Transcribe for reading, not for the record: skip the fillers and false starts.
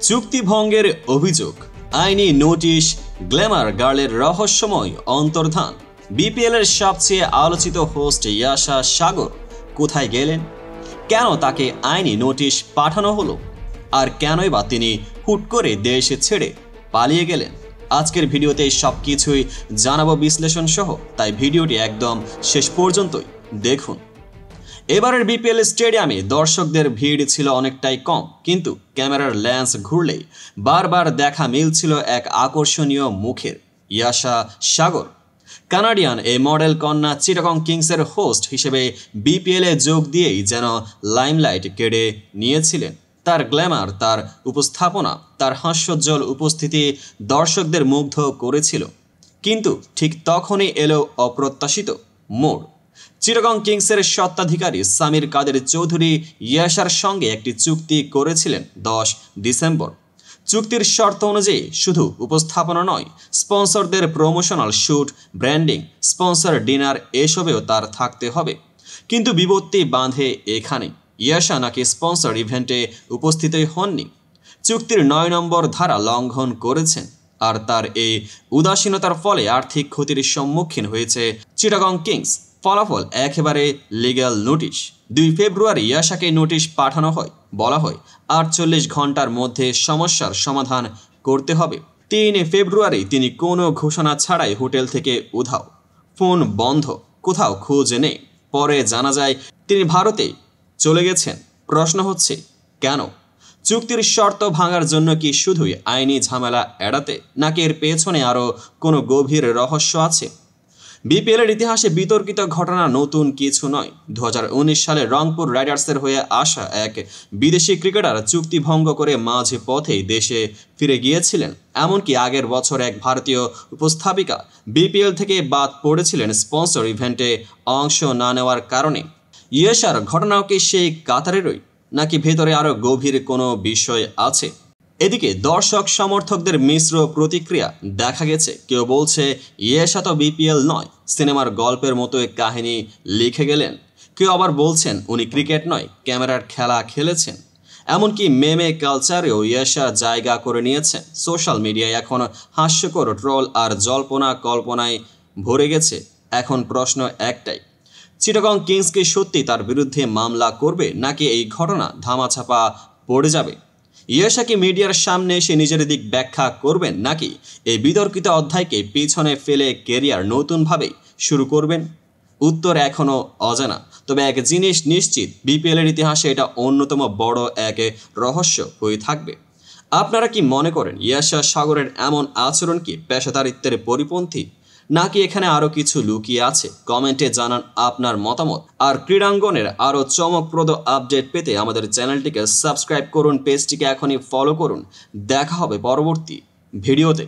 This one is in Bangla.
চুক্তি ভঙ্গের অভিযোগ, আইনি নোটিশ, গ্ল্যামার গার্লের রহস্যময় অন্তর্ধান। বিপিএল এর সবচেয়ে আলোচিত হোস্ট ইয়াশা সাগর কোথায় গেলেন? কেন তাকে আইনি নোটিশ পাঠানো হলো? আর কেনই বা তিনি হুট করে দেশ ছেড়ে পালিয়ে গেলেন? আজকের ভিডিওতে সবকিছুই জানাবো বিশ্লেষণ সহ, তাই ভিডিওটি একদম শেষ পর্যন্তই দেখুন। এবারের বিপিএল স্টেডিয়ামে দর্শকদের ভিড় ছিল অনেকটাই কম, কিন্তু ক্যামেরার লেন্স ঘুরলেই বারবার দেখা মিলছিল এক আকর্ষণীয় মুখের, ইয়াশা সাগর। কানাডিয়ান এই মডেল কন্যা চিটাগং কিংসের হোস্ট হিসেবে বিপিএলে যোগ দিয়েই যেন লাইমলাইট কেড়ে নিয়েছিলেন। তার গ্ল্যামার, তার উপস্থাপনা, তার হাস্যোজ্জ্বল উপস্থিতি দর্শকদের মুগ্ধ করেছিল। কিন্তু ঠিক তখনই এলো অপ্রত্যাশিত মোড়। চিটাগং কিংসের স্বত্বাধিকারী সামির কাদের চৌধুরী ইয়াশার সঙ্গে একটি চুক্তি করেছিলেন 10 ডিসেম্বর। চুক্তির শর্ত অনুযায়ী শুধু উপস্থাপনা নয়, স্পন্সরদের promotional shoot, branding, sponsor dinner এসবেও তার থাকতে হবে। কিন্তু বিপত্তি বাঁধে এখানে। ইয়াশা নাকি স্পন্সর ইভেন্টে উপস্থিতই হননি, চুক্তির 9 নম্বর ধারা লঙ্ঘন করেছেন। আর তার এই উদাসীনতার ফলে আর্থিক ক্ষতির সম্মুখীন হয়েছে চিটাগং কিংস। ফলাফল একেবারে লিগ্যাল নোটিশ। 2 ফেব্রুয়ারি ইয়াশাকে নোটিশ পাঠানো হয়, বলা হয় 48 ঘন্টার মধ্যে সমস্যার সমাধান করতে হবে। 3 ফেব্রুয়ারি তিনি কোনো ঘোষণা ছাড়াই হোটেল থেকে উধাও, ফোন বন্ধ, কোথাও খোঁজ নেই। পরে জানা যায় তিনি ভারতে চলে গেছেন। প্রশ্ন হচ্ছে, কেন? চুক্তির শর্ত ভাঙার জন্য কি শুধুই আইনি ঝামেলা এড়াতে, নাকি এর পেছনে আরও কোনো গভীর রহস্য আছে? বিপিএলের ইতিহাসে বিতর্কিত ঘটনা নতুন কিছু নয়। 2019 সালে রংপুর রাইডার্সের হয়ে আসা এক বিদেশি ক্রিকেটার চুক্তি ভঙ্গ করে মাঝ পথেই দেশে ফিরে গিয়েছিলেন। এমনকি আগের বছর এক ভারতীয় উপস্থাপিকা বিপিএল থেকে বাদ পড়েছিলেন স্পন্সর ইভেন্টে অংশ না নেওয়ার কারণে। ইয়াশার ঘটনাও কি সেই কাতারেরই, নাকি ভেতরে আরও গভীর কোনো বিষয় আছে? এদিকে দর্শক সমর্থকদের মিশ্র প্রতিক্রিয়া দেখা গেছে। কেউ বলছে ইয়াশা তো বিপিএল নয়, সিনেমার গল্পের মতোই কাহিনী লিখে গেলেন। কেউ আবার বলছেন উনি ক্রিকেট নয়, ক্যামেরার খেলা খেলেছেন। এমনকি মেমে কালচারেও ইয়াশা জায়গা করে নিয়েছেন। সোশ্যাল মিডিয়ায় এখন হাস্যকর ট্রল আর জল্পনা কল্পনায় ভরে গেছে। এখন প্রশ্ন একটাই, চিটাগং কিংস কি সত্যি তার বিরুদ্ধে মামলা করবে, নাকি এই ঘটনা ধামাচাপা পড়ে যাবে? ইয়াশা কি মিডিয়ার সামনে এসে নিজের দিক ব্যাখ্যা করবেন, নাকি এই বিতর্কিত অধ্যায়কে পিছনে ফেলে ক্যারিয়ার নতুনভাবে শুরু করবেন? উত্তর এখনও অজানা। তবে এক জিনিস নিশ্চিত, বিপিএলের ইতিহাসে এটা অন্যতম বড় এক রহস্য হয়ে থাকবে। আপনারা কি মনে করেন ইয়াশা সাগরের এমন আচরণ কি পেশাদারিত্বের পরিপন্থী, নাকি এখানে আরও কিছু লুকিয়ে আছে? কমেন্টে জানান আপনার মতামত। আর ক্রীড়াঙ্গনের আরও চমকপ্রদ আপডেট পেতে আমাদের চ্যানেলটিকে সাবস্ক্রাইব করুন, পেজটিকে এখনই ফলো করুন। দেখা হবে পরবর্তী ভিডিওতে।